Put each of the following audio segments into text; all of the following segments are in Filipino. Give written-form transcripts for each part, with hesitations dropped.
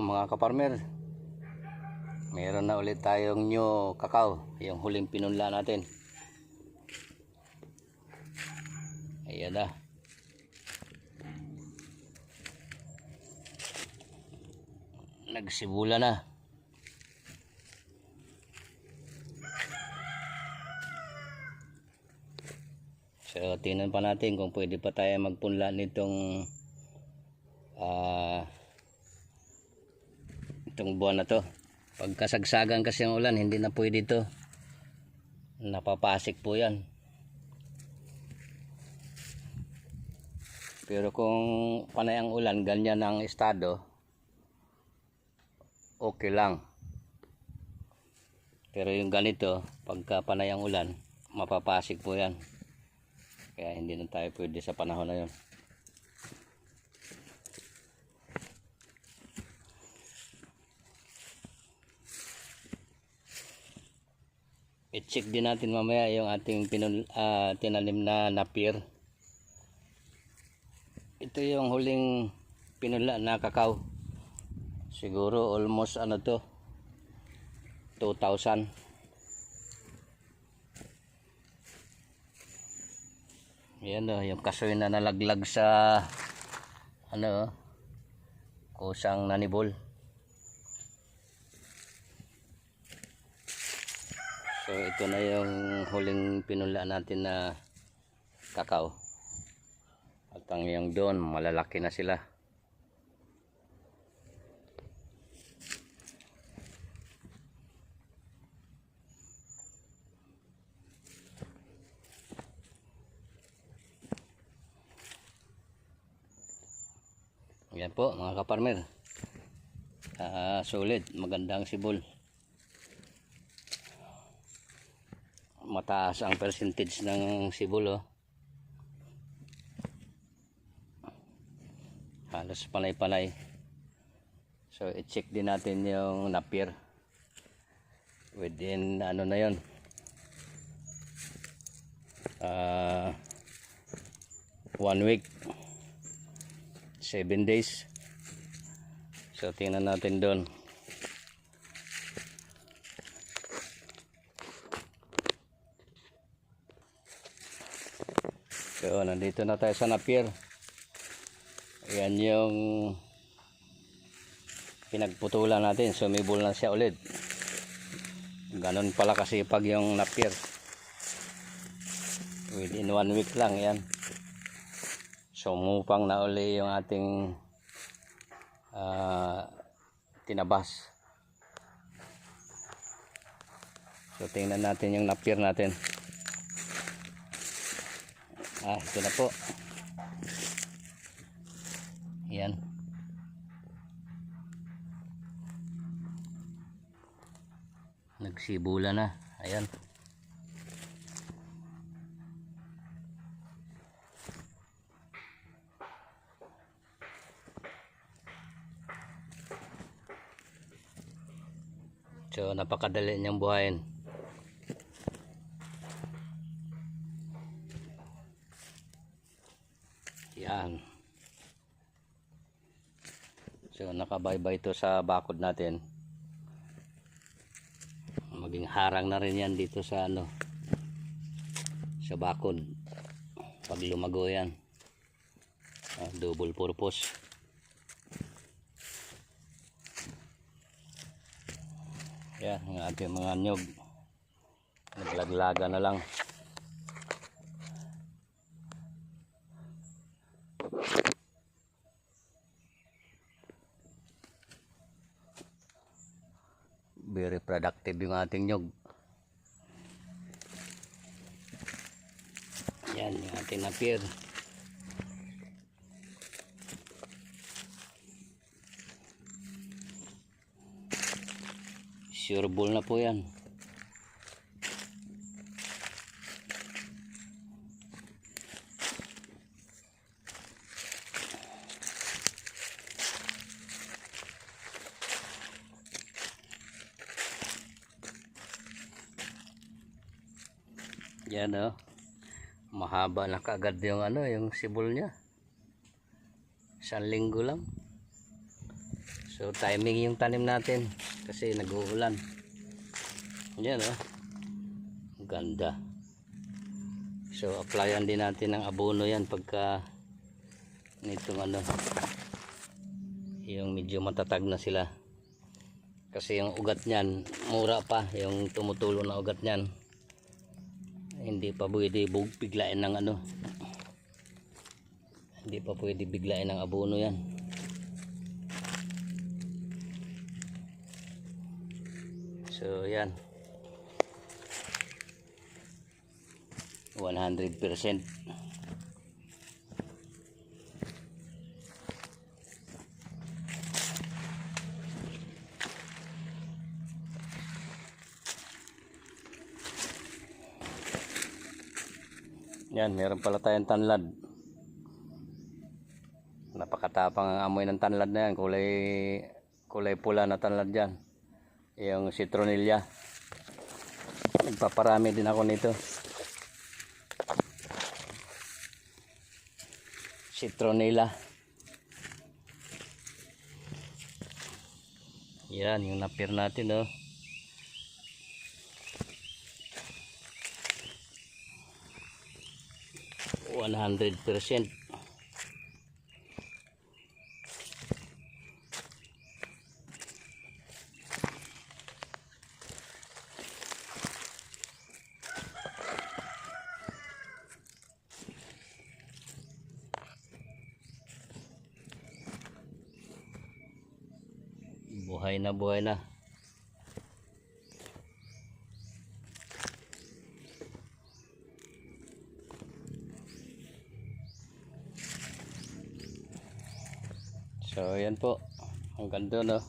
mga kaparmer, meron na ulit tayong new kakao, yung huling pinunla natin. Ayan na. Nagsibula na. So tingnan pa natin kung pwede pa tayo magpunla nitong itong buwan na to. Pagkasagsagan kasi ang ulan, hindi na pwede to, napapasik po yan. Pero kung panay ang ulan, ganyan ang estado, okay lang. Pero yung ganito, pagka panay ang ulan, mapapasik po yan. Kaya hindi na tayo pwede sa panahon na yun. I-check din natin mamaya yung ating tinanim na napir. Ito yung huling pinunla na kakao. Siguro almost ano to, 2,000. Yan o, yung kasoy na nalaglag sa ano, kusang nanibol. So ito na yung huling pinunla natin na kakao. At ang yung doon, malalaki na sila. Yan po mga kaparmer. Solid, magandang sibol. Mataas ang percentage ng sibol, oh. Halos panay-panay. So i-check din natin yung napir. Within ano na yon, 1 week, 7 days. So tingnan natin doon. So nandito na tayo sa napir. Ayan yung pinagputulan natin, sumibol na siya ulit. Ganon pala kasi pag yung napir, within 1 week lang yan, sumupang na uli yung ating tinabas. So tingnan natin yung napir natin. Ito na po. Yan. Nagsibula na. Ayan. So napakadali niyang buhayin. Yan. So nakabaybay ito sa bakod natin. Maging harang na rin yan dito sa ano, sa bakod. Pag lumago yan, double purpose. Yan ang ating mga nyog, naglaglaga na lang. Very productive yung ating nyog. Yan yung ating napir. Sureball na po yan. Yan o, mahaba na kaagad yung ano, yung sibol niya. 1 linggo lang. So So timing yung tanim natin kasi nag-uulan. Yan oh. Ganda. So applyan din natin ng abono yan pagka nitong ano, yung medyo matatag na sila. Kasi yung ugat niyan mura pa, yung tumutulo na ugat niyan. Hindi pa pwede biglain ng ano. Hindi pa pwede biglain ng abono yan. So yan. 100%. Yan, meron pala tayong tanlad. Napakatapang ang amoy ng tanlad na yan. Kulay pula na tanlad yan. Yung citronella. Nagpaparami din ako nito. Citronella. Yan, yung napir natin oh. %100. Buhay na buhay na. So yan po, ang ganda no.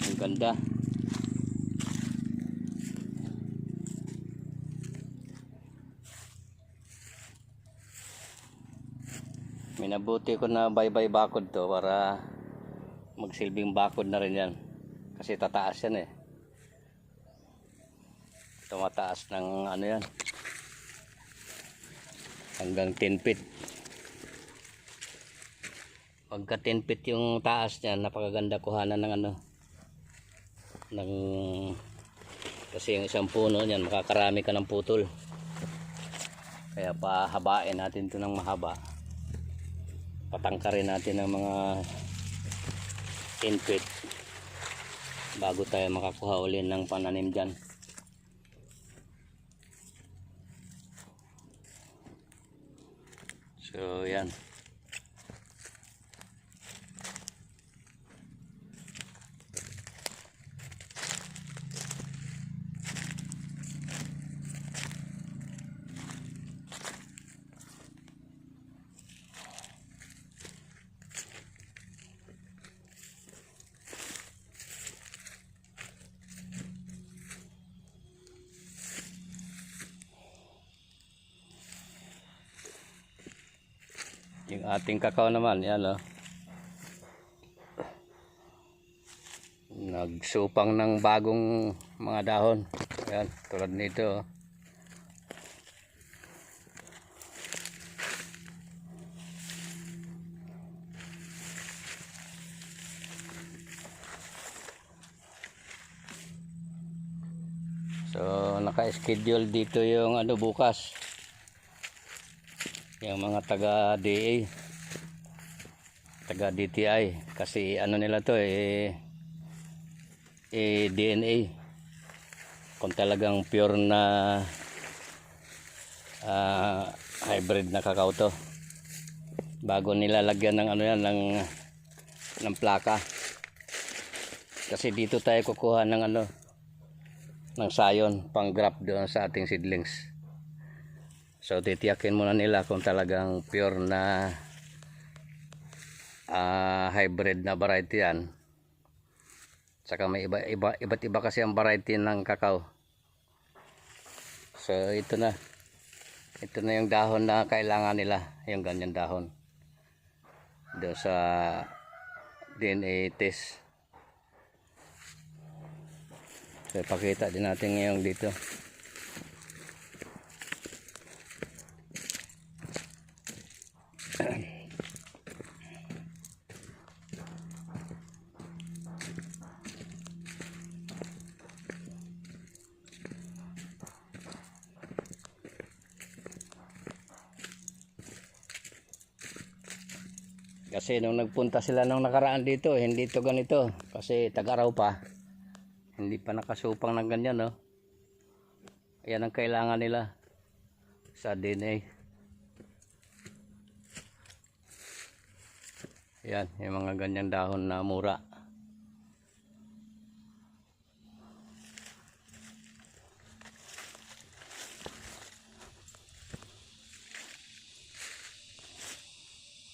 Ang ganda. Minabuti ko na bye-bye bakod to para magsilbing bakod na rin yan. Kasi tataas yan eh. Tumataas ng ano yan. Hanggang 10 feet. Pagka 10 feet yung taas niyan, napakaganda kuhanan ng ano. Kasi yung isang puno niyan, makakarami ka ng putol. Kaya pahabain natin to ng mahaba. Patangkarin natin ng mga 10 feet bago tayo makakuha uli ng pananim dyan. So yan. Yung ating kakao naman, yan o. Nagsupang ng bagong mga dahon. Yan, tulad nito. So, naka-schedule dito yung ano bukas. Yung mga taga-DA, taga-DTI, kasi ano nila to DNA kung talagang pure na hybrid na kakao to, bago nila lagyan ng ano yan, ng plaka. Kasi dito tayo kukuha ng ano, ng sayon pang graft doon sa ating seedlings. So titiyakin muna nila kung talagang pure na hybrid na variety yan. Saka may iba't iba kasi ang variety ng kakao. So ito na yung dahon na kailangan nila, yung ganyan dahon. doon sa DNA test. So ipakita din natin ngayon dito. Kasi nung nagpunta sila nung nakaraan dito, hindi to ganito. Kasi tag-araw pa. Hindi pa nakasupang ng ganyan, no? Yan ang kailangan nila sa DNA. Yan, yung mga ganyang dahon na mura.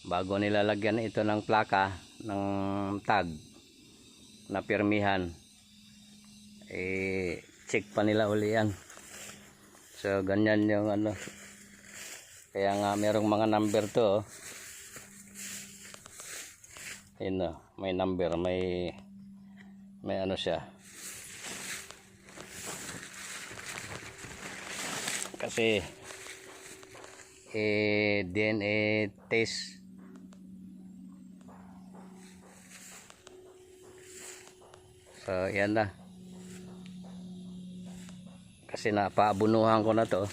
Bago nilalagyan ito ng plaka ng tag na pirmihan, check pa nila uli yan. So ganyan yung ano, kaya nga merong mga number to, oh. Yun, oh, may number, may ano siya, kasi DNA test. So yan na, kasi napaabunuhan ko na to,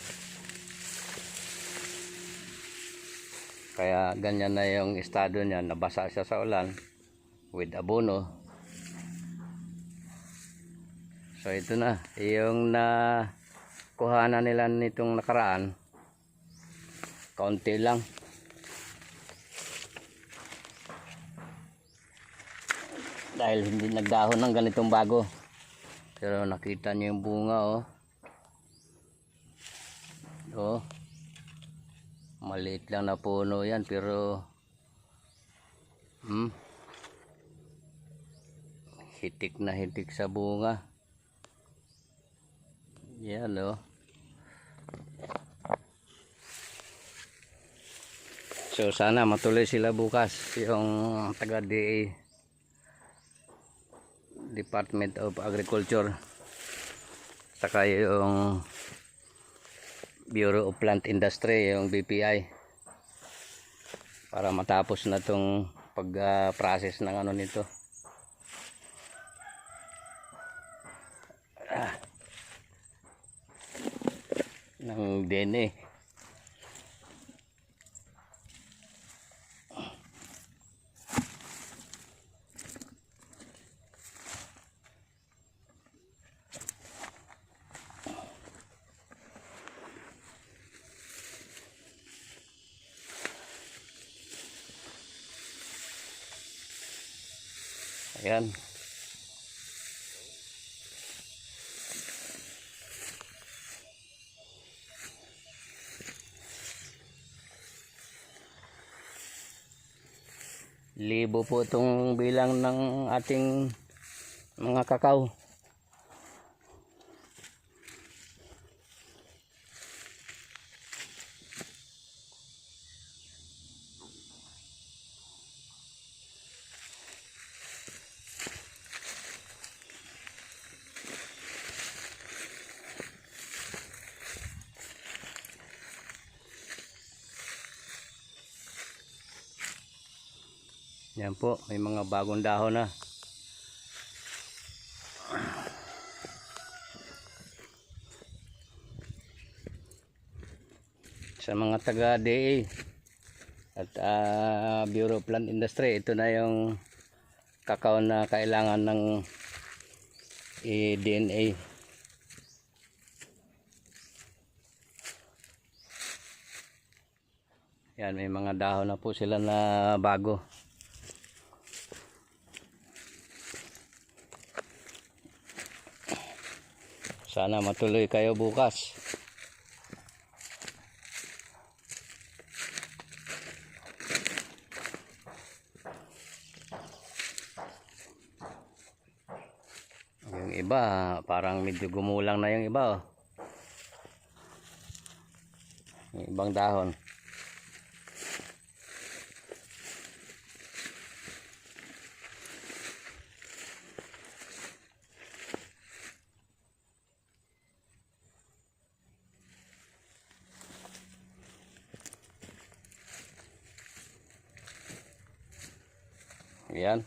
kaya ganyan na yung estado niya, nabasa siya sa ulan with abono. So ito na yung nakuhanan nila nitong nakaraan, kaunti lang. Dahil hindi nagdahon ng ganitong bago. Pero nakita niyo yung bunga, oh. Oh. Maliit lang na puno yan, pero hitik na hitik sa bunga. Yan, oh. So sana matuloy sila bukas, yung taga-DA, Department of Agriculture, saka yung Bureau of Plant Industry, yung BPI, para matapos na tong pag-process ng ano nito. Ng DNA. Ayan. Libo po itong bilang ng ating mga kakao. Yan po, may mga bagong dahon na. Sa mga taga-DA at Bureau of Plant Industry, ito na yung kakao na kailangan ng DNA. Yan, may mga dahon na po sila na bago. Sana matuloy kayo bukas. Yung iba, parang medyo gumulang na yung iba, oh. Yung ibang dahon. Ayan.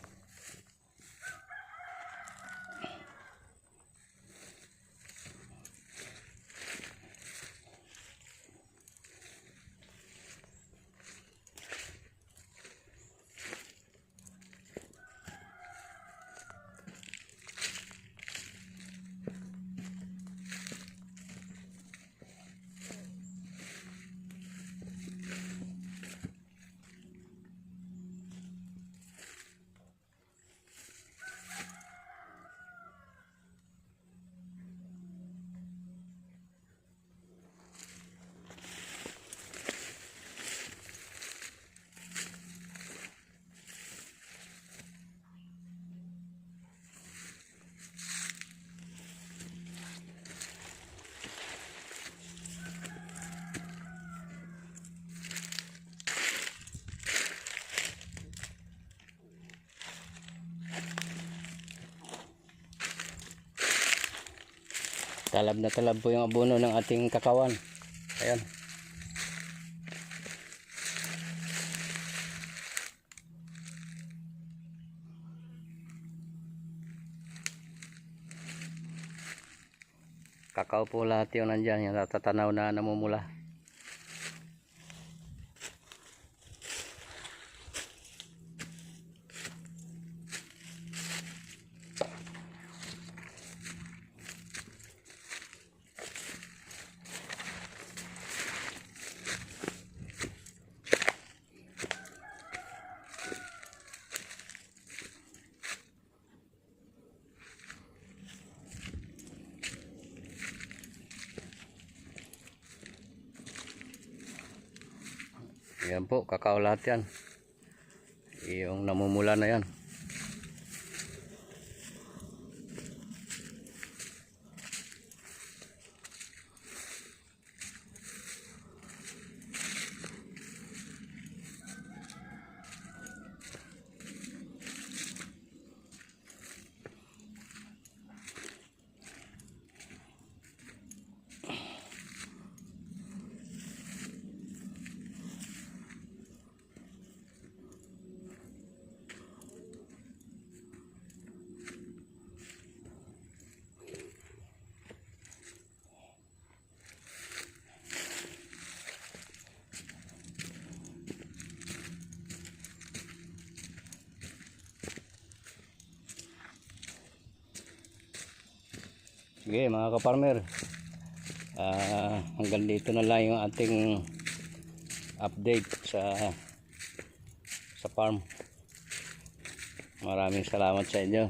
Talab na talab po yung abono ng ating kakawan. Ayan. Kakao po lahat yun nandyan. Yung natatanaw na namumula. Yan po, kakao lahat yan. Yung namumula na yan. Sige mga kaparmer, hanggang dito na lang yung ating update sa farm. Maraming salamat sa inyo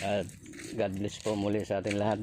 at God bless po muli sa ating lahat.